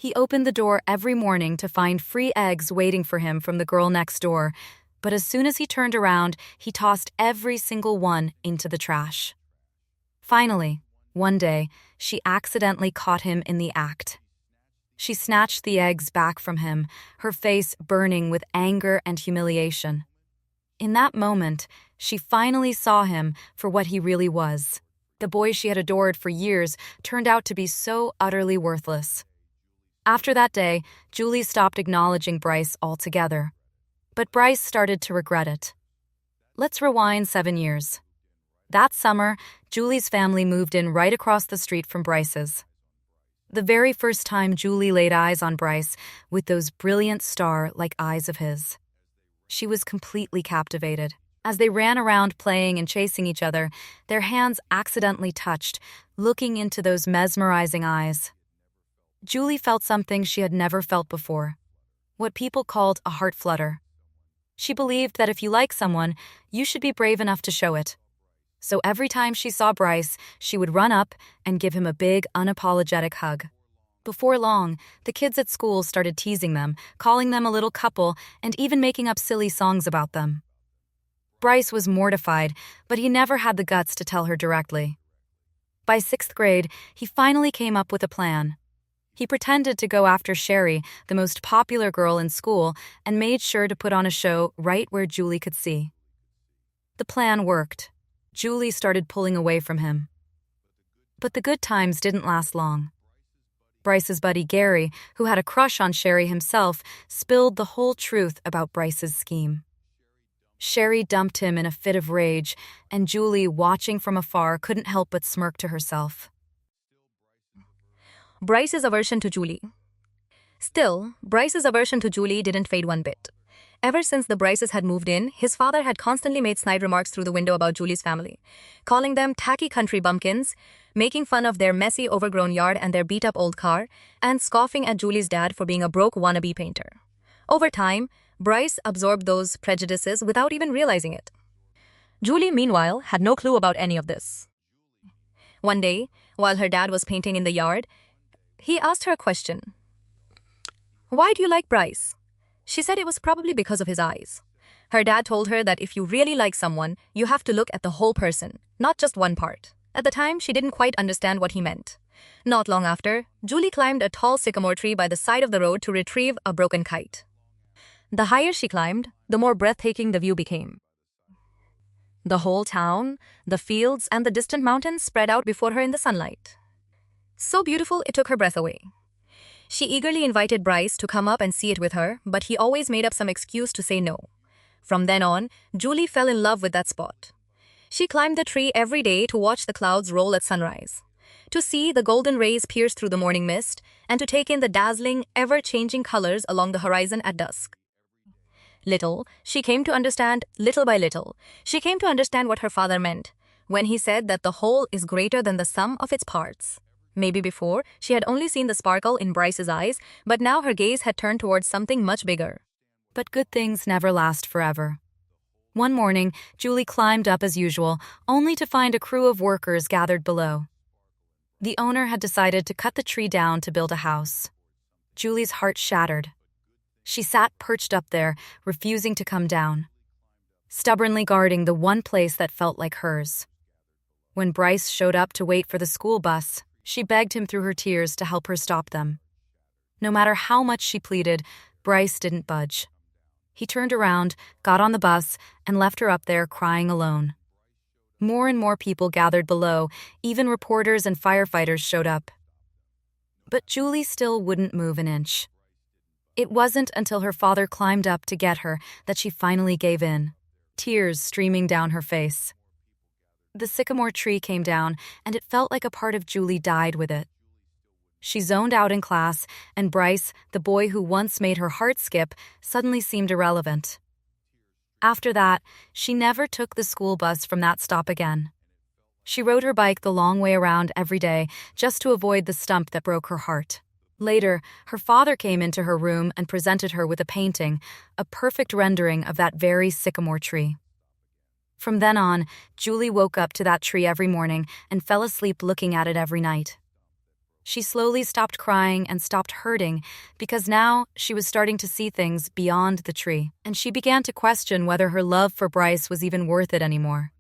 He opened the door every morning to find free eggs waiting for him from the girl next door, but as soon as he turned around, he tossed every single one into the trash. Finally, one day, she accidentally caught him in the act. She snatched the eggs back from him, her face burning with anger and humiliation. In that moment, she finally saw him for what he really was. The boy she had adored for years turned out to be so utterly worthless. After that day, Julie stopped acknowledging Bryce altogether. But Bryce started to regret it. Let's rewind 7 years. That summer, Julie's family moved in right across the street from Bryce's. The very first time Julie laid eyes on Bryce with those brilliant star-like eyes of his, she was completely captivated. As they ran around playing and chasing each other, their hands accidentally touched, looking into those mesmerizing eyes. Julie felt something she had never felt before, what people called a heart flutter. She believed that if you like someone, you should be brave enough to show it. So every time she saw Bryce, she would run up and give him a big, unapologetic hug. Before long, the kids at school started teasing them, calling them a little couple, and even making up silly songs about them. Bryce was mortified, but he never had the guts to tell her directly. By 6th grade, he finally came up with a plan. He pretended to go after Sherry, the most popular girl in school, and made sure to put on a show right where Julie could see. The plan worked. Julie started pulling away from him. But the good times didn't last long. Bryce's buddy Gary, who had a crush on Sherry himself, spilled the whole truth about Bryce's scheme. Sherry dumped him in a fit of rage, and Julie, watching from afar, couldn't help but smirk to herself. Bryce's aversion to Julie. Still, Bryce's aversion to Julie didn't fade one bit. Ever since the Bryces had moved in, his father had constantly made snide remarks through the window about Julie's family, calling them tacky country bumpkins, making fun of their messy, overgrown yard and their beat-up old car, and scoffing at Julie's dad for being a broke wannabe painter. Over time, Bryce absorbed those prejudices without even realizing it. Julie, meanwhile, had no clue about any of this. One day, while her dad was painting in the yard, he asked her a question. "Why do you like Bryce?" She said it was probably because of his eyes. Her dad told her that if you really like someone, you have to look at the whole person, not just one part. At the time, she didn't quite understand what he meant. Not long after, Julie climbed a tall sycamore tree by the side of the road to retrieve a broken kite. The higher she climbed, the more breathtaking the view became. The whole town, the fields, and the distant mountains spread out before her in the sunlight. So beautiful, it took her breath away. She eagerly invited Bryce to come up and see it with her, but he always made up some excuse to say no. From then on, Julie fell in love with that spot. She climbed the tree every day to watch the clouds roll at sunrise, to see the golden rays pierce through the morning mist, and to take in the dazzling, ever-changing colors along the horizon at dusk. Little by little, she came to understand what her father meant when he said that the whole is greater than the sum of its parts. Maybe before, she had only seen the sparkle in Bryce's eyes, but now her gaze had turned towards something much bigger. But good things never last forever. One morning, Julie climbed up as usual, only to find a crew of workers gathered below. The owner had decided to cut the tree down to build a house. Julie's heart shattered. She sat perched up there, refusing to come down, stubbornly guarding the one place that felt like hers. When Bryce showed up to wait for the school bus, she begged him through her tears to help her stop them. No matter how much she pleaded, Bryce didn't budge. He turned around, got on the bus, and left her up there crying alone. More and more people gathered below, even reporters and firefighters showed up. But Julie still wouldn't move an inch. It wasn't until her father climbed up to get her that she finally gave in, tears streaming down her face. The sycamore tree came down, and it felt like a part of Julie died with it. She zoned out in class, and Bryce, the boy who once made her heart skip, suddenly seemed irrelevant. After that, she never took the school bus from that stop again. She rode her bike the long way around every day just to avoid the stump that broke her heart. Later, her father came into her room and presented her with a painting, a perfect rendering of that very sycamore tree. From then on, Julie woke up to that tree every morning and fell asleep looking at it every night. She slowly stopped crying and stopped hurting because now she was starting to see things beyond the tree, and she began to question whether her love for Bryce was even worth it anymore.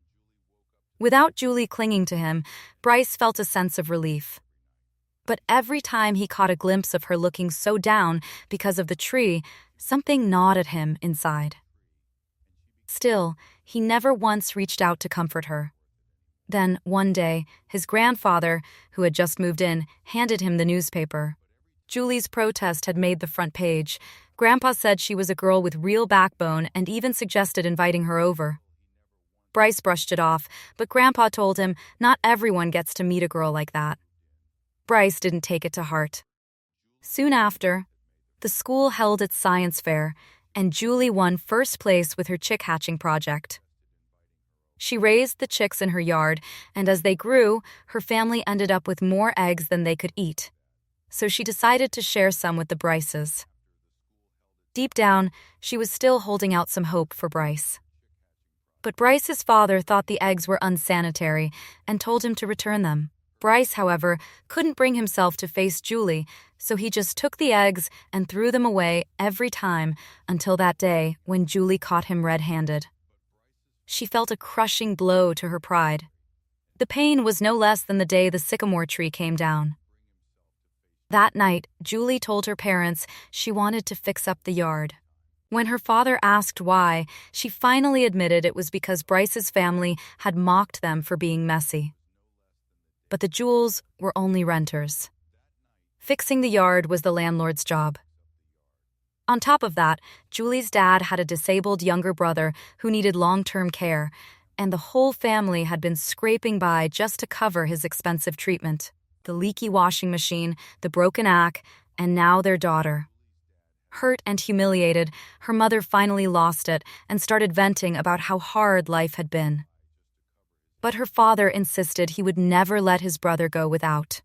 Without Julie clinging to him, Bryce felt a sense of relief. But every time he caught a glimpse of her looking so down because of the tree, something gnawed at him inside. Still, he never once reached out to comfort her. Then, one day, his grandfather, who had just moved in, handed him the newspaper. Julie's protest had made the front page. Grandpa said she was a girl with real backbone and even suggested inviting her over. Bryce brushed it off, but Grandpa told him not everyone gets to meet a girl like that. Bryce didn't take it to heart. Soon after, the school held its science fair, and Julie won first place with her chick hatching project. She raised the chicks in her yard, and as they grew, her family ended up with more eggs than they could eat. So she decided to share some with the Bryces. Deep down, she was still holding out some hope for Bryce. But Bryce's father thought the eggs were unsanitary and told him to return them. Bryce, however, couldn't bring himself to face Julie, so he just took the eggs and threw them away every time until that day when Julie caught him red-handed. She felt a crushing blow to her pride. The pain was no less than the day the sycamore tree came down. That night, Julie told her parents she wanted to fix up the yard. When her father asked why, she finally admitted it was because Bryce's family had mocked them for being messy. But the Jules were only renters. Fixing the yard was the landlord's job. On top of that, Julie's dad had a disabled younger brother who needed long-term care, and the whole family had been scraping by just to cover his expensive treatment. The leaky washing machine, the broken axe, and now their daughter. Hurt and humiliated, her mother finally lost it and started venting about how hard life had been. But her father insisted he would never let his brother go without.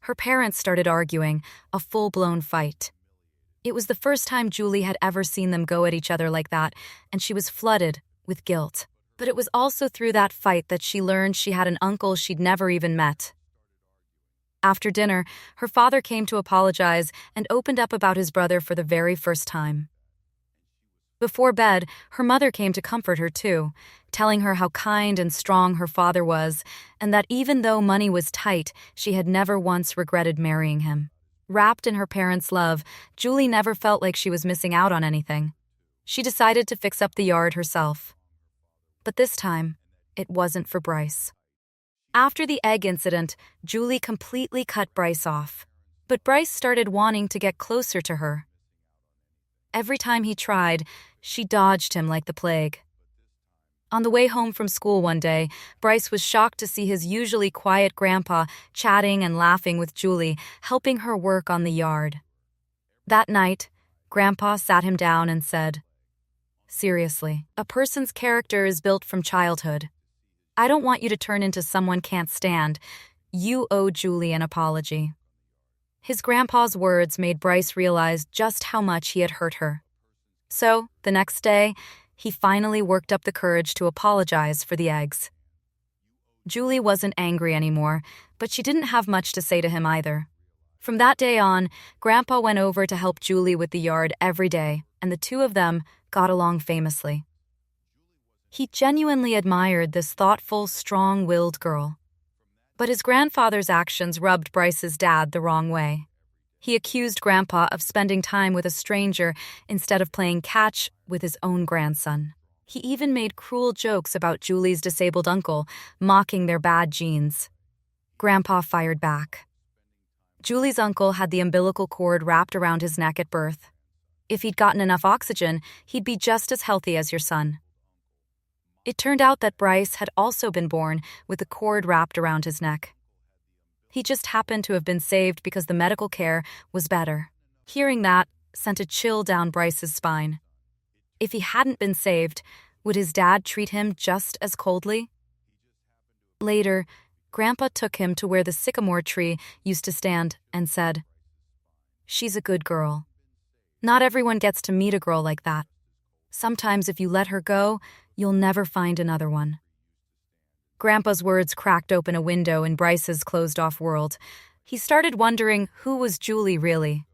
Her parents started arguing, a full-blown fight. It was the first time Julie had ever seen them go at each other like that, and she was flooded with guilt. But it was also through that fight that she learned she had an uncle she'd never even met. After dinner, her father came to apologize and opened up about his brother for the very first time. Before bed, her mother came to comfort her too, telling her how kind and strong her father was, and that even though money was tight, she had never once regretted marrying him. Wrapped in her parents' love, Julie never felt like she was missing out on anything. She decided to fix up the yard herself. But this time, it wasn't for Bryce. After the egg incident, Julie completely cut Bryce off. But Bryce started wanting to get closer to her. Every time he tried, she dodged him like the plague. On the way home from school one day, Bryce was shocked to see his usually quiet grandpa chatting and laughing with Julie, helping her work on the yard. That night, Grandpa sat him down and said, "Seriously, a person's character is built from childhood. I don't want you to turn into someone can't stand. You owe Julie an apology." His grandpa's words made Bryce realize just how much he had hurt her. So, the next day, he finally worked up the courage to apologize for the eggs. Julie wasn't angry anymore, but she didn't have much to say to him either. From that day on, Grandpa went over to help Julie with the yard every day, and the two of them got along famously. He genuinely admired this thoughtful, strong-willed girl. But his grandfather's actions rubbed Bryce's dad the wrong way. He accused Grandpa of spending time with a stranger instead of playing catch with his own grandson. He even made cruel jokes about Julie's disabled uncle, mocking their bad genes. Grandpa fired back. Julie's uncle had the umbilical cord wrapped around his neck at birth. If he'd gotten enough oxygen, he'd be just as healthy as your son. It turned out that Bryce had also been born with the cord wrapped around his neck. He just happened to have been saved because the medical care was better. Hearing that sent a chill down Bryce's spine. If he hadn't been saved, would his dad treat him just as coldly? Later, Grandpa took him to where the sycamore tree used to stand and said, "She's a good girl. Not everyone gets to meet a girl like that. Sometimes if you let her go, you'll never find another one." Grandpa's words cracked open a window in Bryce's closed-off world. He started wondering who was Julie really.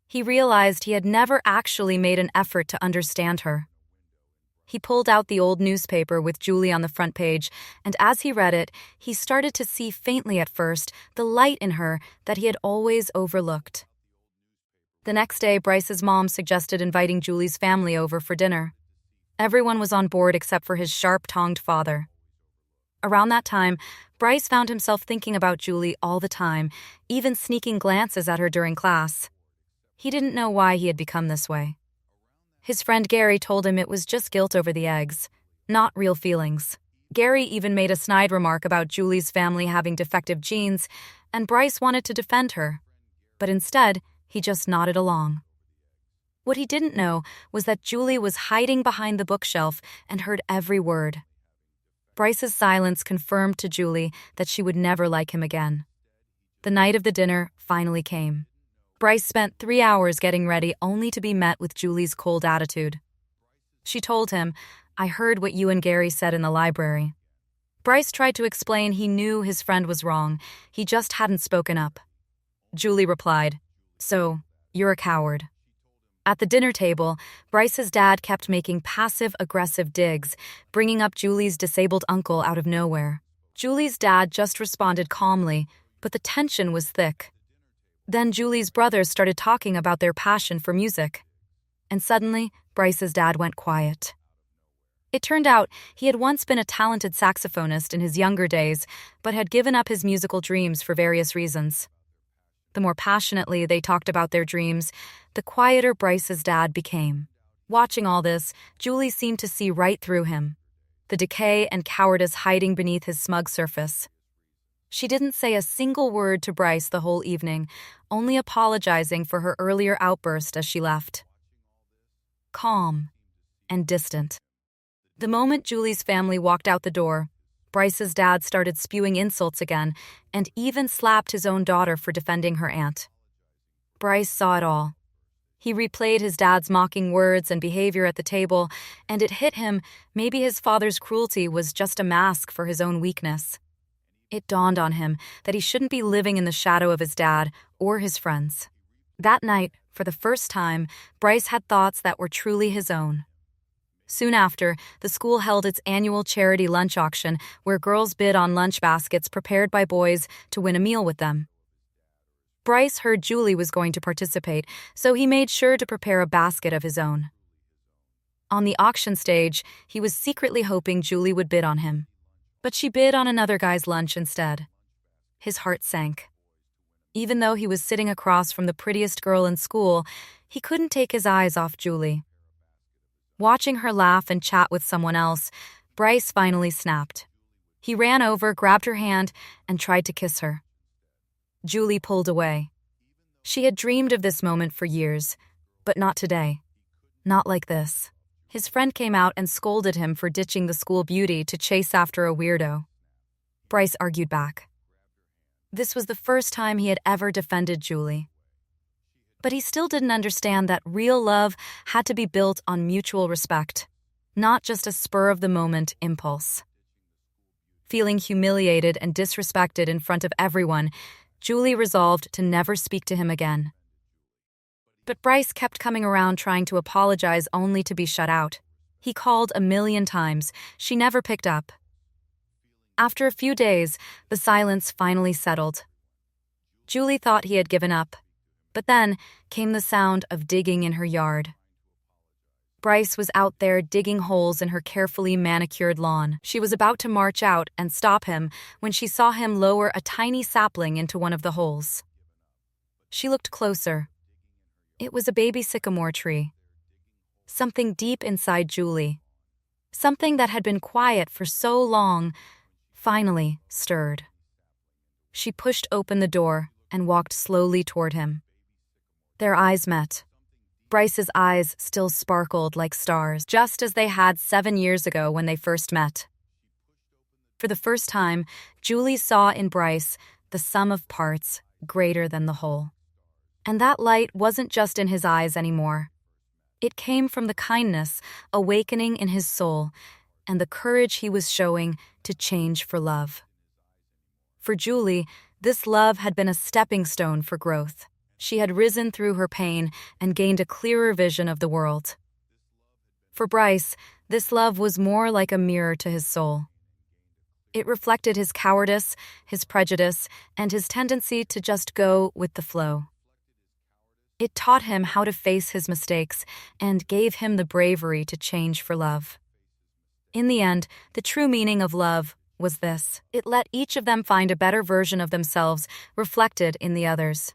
He realized he had never actually made an effort to understand her. He pulled out the old newspaper with Julie on the front page, and as he read it, he started to see faintly at first the light in her that he had always overlooked. The next day, Bryce's mom suggested inviting Julie's family over for dinner. Everyone was on board except for his sharp-tongued father. Around that time, Bryce found himself thinking about Julie all the time, even sneaking glances at her during class. He didn't know why he had become this way. His friend Gary told him it was just guilt over the eggs, not real feelings. Gary even made a snide remark about Julie's family having defective genes, and Bryce wanted to defend her. But instead, he just nodded along. What he didn't know was that Julie was hiding behind the bookshelf and heard every word. Bryce's silence confirmed to Julie that she would never like him again. The night of the dinner finally came. Bryce spent 3 hours getting ready only to be met with Julie's cold attitude. She told him, "I heard what you and Gary said in the library." Bryce tried to explain he knew his friend was wrong, he just hadn't spoken up. Julie replied, "So, you're a coward." At the dinner table, Bryce's dad kept making passive-aggressive digs, bringing up Julie's disabled uncle out of nowhere. Julie's dad just responded calmly, but the tension was thick. Then Julie's brothers started talking about their passion for music. And suddenly, Bryce's dad went quiet. It turned out he had once been a talented saxophonist in his younger days, but had given up his musical dreams for various reasons. The more passionately they talked about their dreams, the quieter Bryce's dad became. Watching all this, Julie seemed to see right through him, the decay and cowardice hiding beneath his smug surface. She didn't say a single word to Bryce the whole evening, only apologizing for her earlier outburst as she left. Calm and distant. The moment Julie's family walked out the door, Bryce's dad started spewing insults again and even slapped his own daughter for defending her aunt. Bryce saw it all. He replayed his dad's mocking words and behavior at the table, and it hit him maybe his father's cruelty was just a mask for his own weakness. It dawned on him that he shouldn't be living in the shadow of his dad or his friends. That night, for the first time, Bryce had thoughts that were truly his own. Soon after, the school held its annual charity lunch auction where girls bid on lunch baskets prepared by boys to win a meal with them. Bryce heard Julie was going to participate, so he made sure to prepare a basket of his own. On the auction stage, he was secretly hoping Julie would bid on him. But she bid on another guy's lunch instead. His heart sank. Even though he was sitting across from the prettiest girl in school, he couldn't take his eyes off Julie. Watching her laugh and chat with someone else, Bryce finally snapped. He ran over, grabbed her hand, and tried to kiss her. Julie pulled away. She had dreamed of this moment for years, but not today. Not like this. His friend came out and scolded him for ditching the school beauty to chase after a weirdo. Bryce argued back. This was the first time he had ever defended Julie. But he still didn't understand that real love had to be built on mutual respect, not just a spur-of-the-moment impulse. Feeling humiliated and disrespected in front of everyone, Julie resolved to never speak to him again. But Bryce kept coming around trying to apologize only to be shut out. He called 1,000,000 times. She never picked up. After a few days, the silence finally settled. Julie thought he had given up, but then came the sound of digging in her yard. Bryce was out there digging holes in her carefully manicured lawn. She was about to march out and stop him when she saw him lower a tiny sapling into one of the holes. She looked closer. It was a baby sycamore tree. Something deep inside Julie, something that had been quiet for so long, finally stirred. She pushed open the door and walked slowly toward him. Their eyes met. Bryce's eyes still sparkled like stars, just as they had 7 years ago when they first met. For the first time, Julie saw in Bryce the sum of parts greater than the whole. And that light wasn't just in his eyes anymore. It came from the kindness awakening in his soul and the courage he was showing to change for love. For Julie, This love had been a stepping stone for growth. She had risen through her pain and gained a clearer vision of the world. For Bryce, this love was more like a mirror to his soul. It reflected his cowardice, his prejudice, and his tendency to just go with the flow. It taught him how to face his mistakes and gave him the bravery to change for love. In the end, the true meaning of love was this: it let each of them find a better version of themselves reflected in the others.